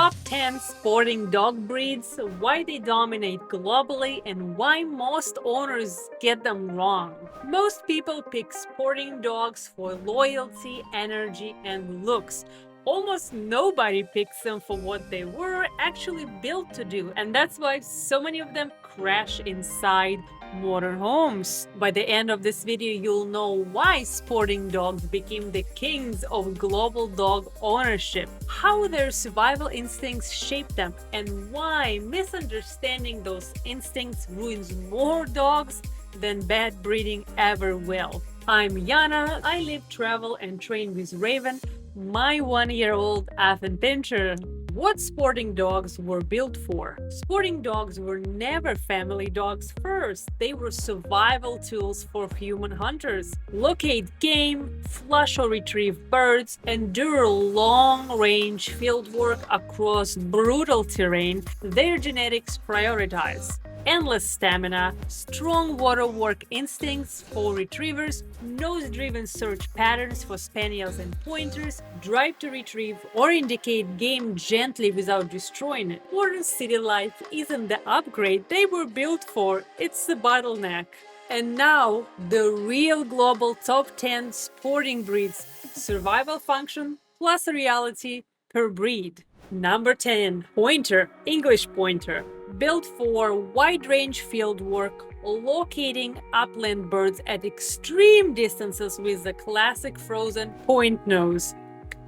Top 10 sporting dog breeds, why they dominate globally, and why most owners get them wrong. Most people pick sporting dogs for loyalty, energy, and looks. Almost nobody picks them for what they were actually built to do, and that's why so many of them crash inside modern homes. By the end of this video, you'll know why sporting dogs became the kings of global dog ownership, how their survival instincts shape them, and why misunderstanding those instincts ruins more dogs than bad breeding ever will. I'm Iana. I live, travel, and train with Raven, my 1-year-old Affin Pinscher. What sporting dogs were built for? Sporting dogs were never family dogs first. They were survival tools for human hunters. Locate game, flush or retrieve birds, endure long-range field work across brutal terrain. Their genetics prioritize endless stamina, strong water work instincts for retrievers, nose-driven search patterns for spaniels and pointers, drive to retrieve or indicate game gently without destroying it. Modern city life isn't the upgrade they were built for, it's the bottleneck. And now, the real global top 10 sporting breeds, survival function plus reality per breed. Number 10. Pointer, English Pointer. Built for wide-range field work, locating upland birds at extreme distances with the classic frozen point nose.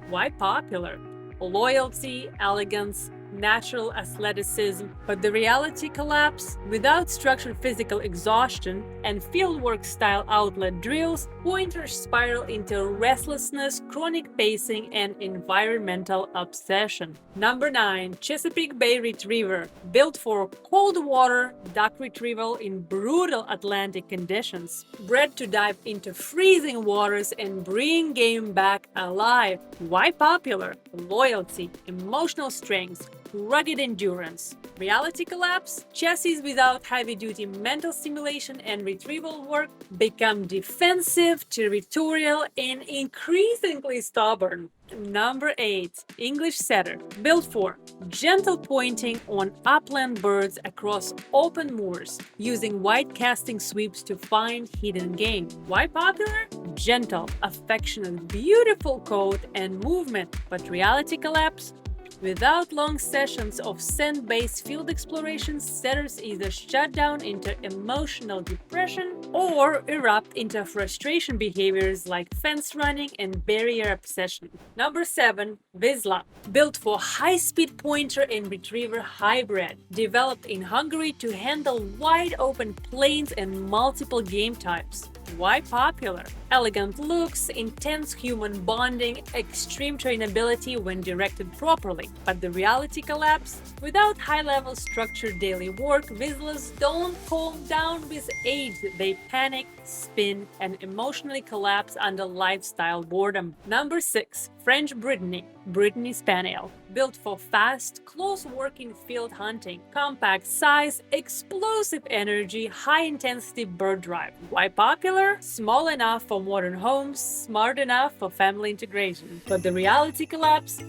Why popular? Loyalty, elegance, natural athleticism, but the reality collapse? Without structured physical exhaustion and fieldwork style outlet drills, pointers spiral into restlessness, chronic pacing, and environmental obsession. Number 9. Chesapeake Bay Retriever. Built for cold water duck retrieval in brutal Atlantic conditions. Bred to dive into freezing waters and bring game back alive. Why popular? Loyalty, emotional strength, rugged endurance. Reality collapse? Chassis without heavy-duty mental stimulation and retrieval work become defensive, territorial, and increasingly stubborn. Number 8. English Setter. Built for gentle pointing on upland birds across open moors, using wide casting sweeps to find hidden game. Why popular? Gentle, affectionate, beautiful coat and movement, but reality collapse? Without long sessions of scent-based field exploration, setters either shut down into emotional depression or erupt into frustration behaviors like fence running and barrier obsession. Number 7. Vizsla. Built for high-speed pointer and retriever hybrid. Developed in Hungary to handle wide-open plains and multiple game types. Why popular? Elegant looks, intense human bonding, extreme trainability when directed properly. But the reality collapse? Without high-level structured daily work, Vizslas don't calm down with age. They panic, spin, and emotionally collapse under lifestyle boredom. Number 6. French Brittany. Brittany Spaniel. Built for fast, close working field hunting. Compact size, explosive energy, high-intensity bird drive. Why popular? Small enough for modern homes, smart enough for family integration. But the reality collapse?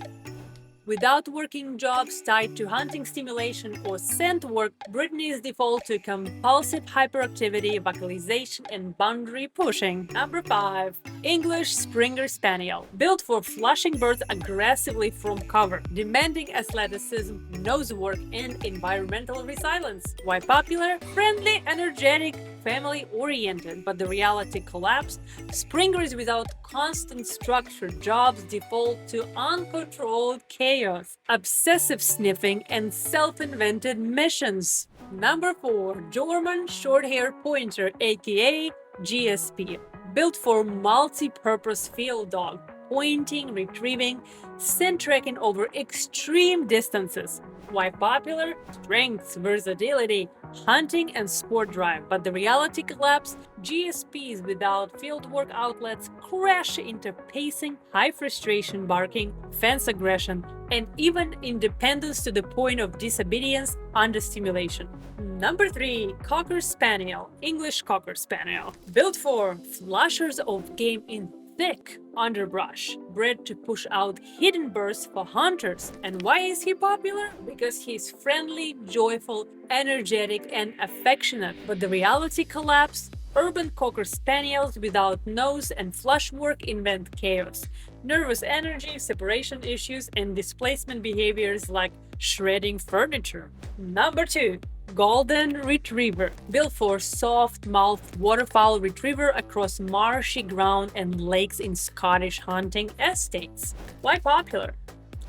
Without working jobs tied to hunting stimulation or scent work, Brittany's default to compulsive hyperactivity, vocalization, and boundary pushing. Number 5. English Springer Spaniel. Built for flushing birds aggressively from cover, demanding athleticism, nose work, and environmental resilience. Why popular? Friendly, energetic, family-oriented, but the reality collapsed. Springers without constant structured jobs default to uncontrolled chaos, obsessive sniffing, and self-invented missions. Number 4. German Short-Hair Pointer, aka GSP. Built for multi-purpose field dog, pointing, retrieving, scent tracking over extreme distances. Why popular? Strengths, versatility, hunting, and sport drive. But the reality collapse? GSPs without fieldwork outlets crash into pacing, high frustration barking, fence aggression, and even independence to the point of disobedience under stimulation. Number 3. Cocker Spaniel. English Cocker Spaniel. Built for flushers of game in thick underbrush, bred to push out hidden bursts for hunters. And why is he popular? Because he's friendly, joyful, energetic, and affectionate. But the reality collapse? Urban Cocker Spaniels without nose and flush work invent chaos. Nervous energy, separation issues, and displacement behaviors like shredding furniture. Number 2. Golden Retriever, built for soft-mouthed waterfowl retriever across marshy ground and lakes in Scottish hunting estates. Why popular?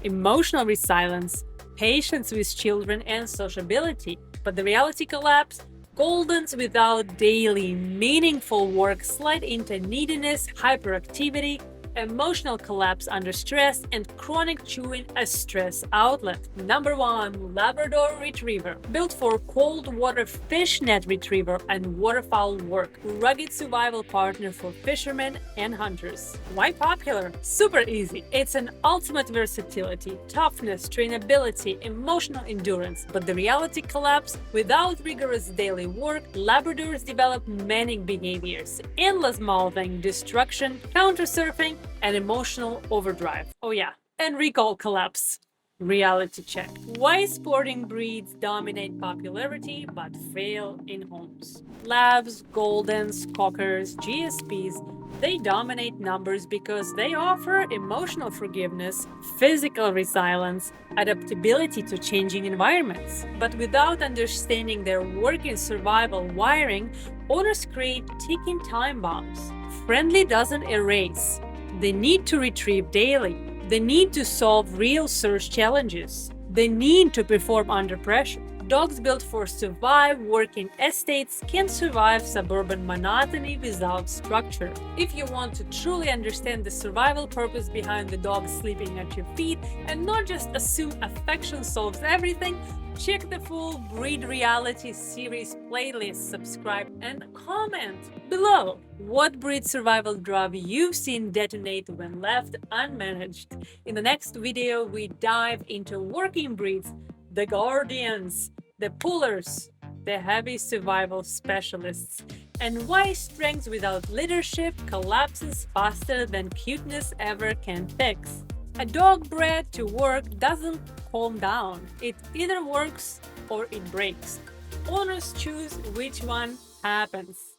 Emotional resilience, patience with children, and sociability. But the reality collapse? Goldens without daily, meaningful work slide into neediness, hyperactivity, emotional collapse under stress, and chronic chewing as stress outlet. Number 1. Labrador Retriever, built for cold water fishnet retriever and waterfowl work. Rugged survival partner for fishermen and hunters. Why popular? Super easy. It's an ultimate versatility, toughness, trainability, emotional endurance. But the reality collapse? Without rigorous daily work, Labradors develop manic behaviors, endless mouthing, destruction, counter-surfing, and emotional overdrive. Oh yeah, and recall collapse. Reality check. Why sporting breeds dominate popularity but fail in homes? Labs, Goldens, Cockers, GSPs, they dominate numbers because they offer emotional forgiveness, physical resilience, adaptability to changing environments. But without understanding their working survival wiring, owners create ticking time bombs. Friendly doesn't erase. They need to retrieve daily. They need to solve real search challenges. They need to perform under pressure. Dogs built for survive working estates can survive suburban monotony without structure. If you want to truly understand the survival purpose behind the dog sleeping at your feet and not just assume affection solves everything, check the full Breed Reality series playlist, subscribe, and comment below what breed survival drama you've seen detonate when left unmanaged. In the next video, we dive into working breeds, the guardians, the pullers, the heavy survival specialists, and why strength without leadership collapses faster than cuteness ever can fix. A dog bred to work doesn't calm down. It either works or it breaks. Owners choose which one happens.